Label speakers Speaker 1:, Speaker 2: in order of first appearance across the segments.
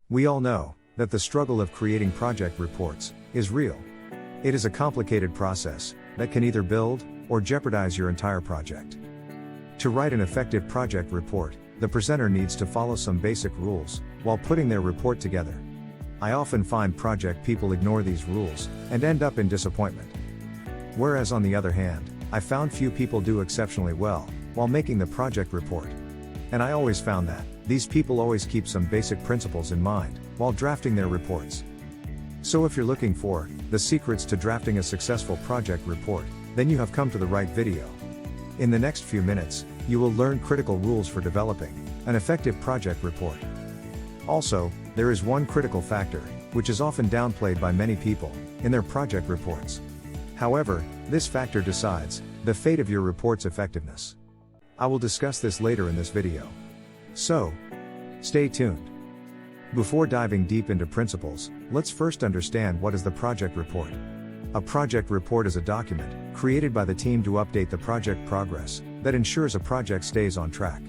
Speaker 1: We all know that the struggle of creating project reports is real. It is a complicated process that can either build or jeopardize your entire project. To write an effective project report, the presenter needs to follow some basic rules while putting their report together. I often find project people ignore these rules and end up in disappointment. Whereas on the other hand, I found few people do exceptionally well while making the project report. And I always found that these people always keep some basic principles in mind while drafting their reports. So if you're looking for the secrets to drafting a successful project report, then you have come to the right video. In the next few minutes, you will learn critical rules for developing an effective project report. Also, there is one critical factor, which is often downplayed by many people in their project reports. However, this factor decides the fate of your report's effectiveness. I will discuss this later in this video. So, stay tuned. Before diving deep into principles, let's first understand what is the project report. A project report is a document created by the team to update the project progress that ensures a project stays on track.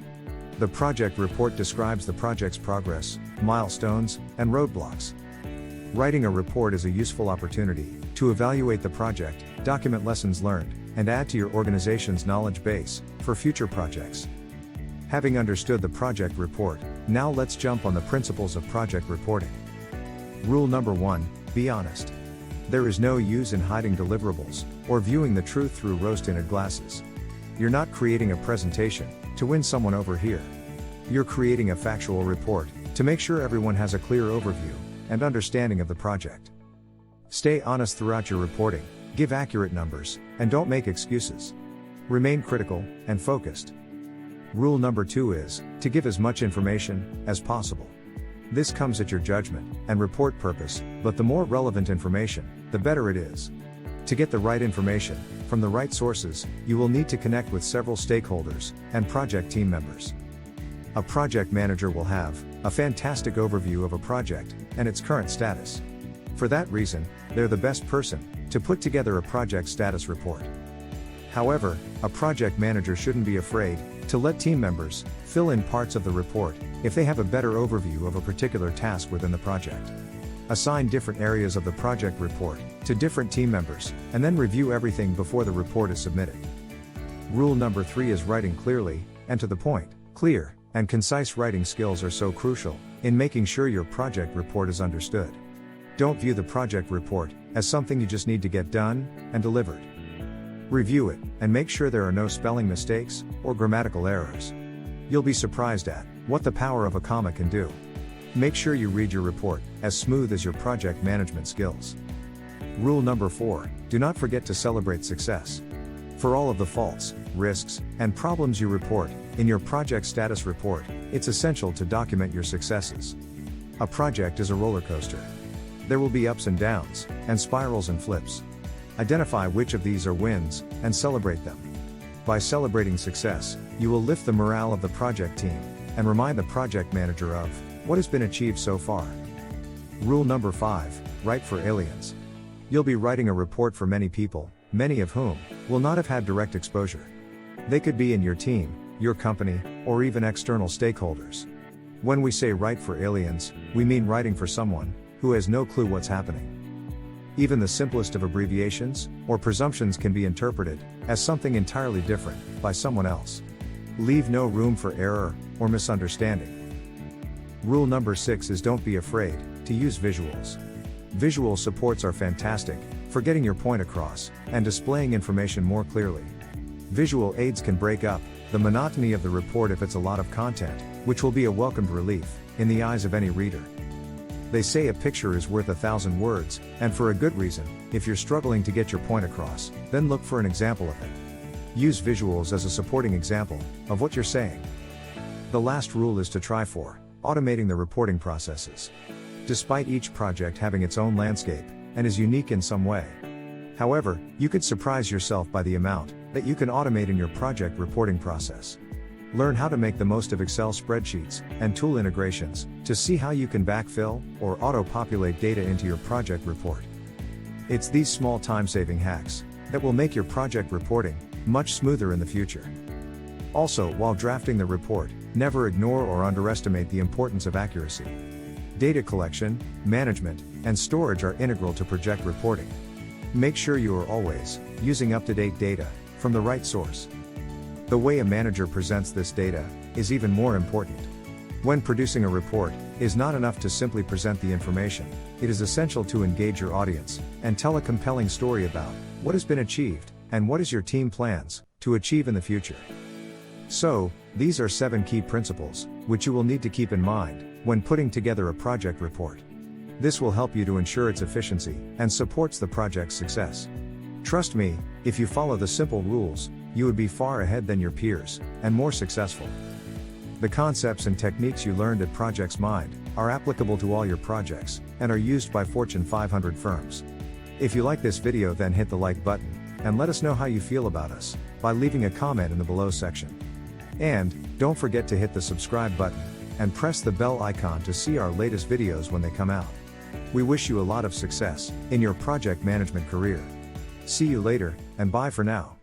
Speaker 1: The project report describes the project's progress, milestones, and roadblocks. Writing a report is a useful opportunity to evaluate the project, document lessons learned, and add to your organization's knowledge base for future projects. Having understood the project report, now let's jump on the principles of project reporting. Rule number 1, be honest. There is no use in hiding deliverables or viewing the truth through rose-tinted glasses. You're not creating a presentation to win someone over here. You're creating a factual report to make sure everyone has a clear overview and understanding of the project. Stay honest throughout your reporting, give accurate numbers, and don't make excuses. Remain critical and focused. Rule number 2 is to give as much information as possible. This comes at your judgment and report purpose, but the more relevant information, the better it is. To get the right information from the right sources, you will need to connect with several stakeholders and project team members. A project manager will have a fantastic overview of a project and its current status. For that reason, they're the best person to put together a project status report. However, a project manager shouldn't be afraid to let team members fill in parts of the report if they have a better overview of a particular task within the project. Assign different areas of the project report to different team members, and then review everything before the report is submitted. Rule number 3 is writing clearly and to the point. Clear and concise writing skills are so crucial in making sure your project report is understood. Don't view the project report as something you just need to get done and delivered. Review it and make sure there are no spelling mistakes or grammatical errors. You'll be surprised at what the power of a comma can do. Make sure you read your report as smooth as your project management skills. Rule number 4, do not forget to celebrate success. For all of the faults, risks, and problems you report in your project status report, it's essential to document your successes. A project is a roller coaster. There will be ups and downs, and spirals and flips. Identify which of these are wins, and celebrate them. By celebrating success, you will lift the morale of the project team, and remind the project manager of what has been achieved so far. Rule number 5, write for aliens. You'll be writing a report for many people, many of whom will not have had direct exposure. They could be in your team, your company, or even external stakeholders. When we say write for aliens, we mean writing for someone who has no clue what's happening. Even the simplest of abbreviations or presumptions can be interpreted as something entirely different by someone else. Leave no room for error or misunderstanding. Rule number 6 is don't be afraid to use visuals. Visual supports are fantastic for getting your point across and displaying information more clearly. Visual aids can break up the monotony of the report if it's a lot of content, which will be a welcomed relief in the eyes of any reader. They say a picture is worth 1,000 words, and for a good reason. If you're struggling to get your point across, then look for an example of it. Use visuals as a supporting example of what you're saying. The last rule is to try for automating the reporting processes. Despite each project having its own landscape and is unique in some way. However, you could surprise yourself by the amount that you can automate in your project reporting process. Learn how to make the most of Excel spreadsheets and tool integrations to see how you can backfill or auto-populate data into your project report. It's these small time-saving hacks that will make your project reporting much smoother in the future. Also, while drafting the report, never ignore or underestimate the importance of accuracy. Data collection, management, and storage are integral to project reporting. Make sure you are always using up-to-date data from the right source. The way a manager presents this data is even more important. When producing a report, it is not enough to simply present the information. It is essential to engage your audience and tell a compelling story about what has been achieved and what is your team plans to achieve in the future. So, these are 7 key principles which you will need to keep in mind when putting together a project report. This will help you to ensure its efficiency and supports the project's success. Trust me, if you follow the simple rules, you would be far ahead than your peers and more successful. The concepts and techniques you learned at Projects Mind are applicable to all your projects and are used by Fortune 500 firms. If you like this video, then hit the like button and let us know how you feel about us by leaving a comment in the below section. And don't forget to hit the subscribe button and press the bell icon to see our latest videos when they come out. We wish you a lot of success in your project management career. See you later, and bye for now.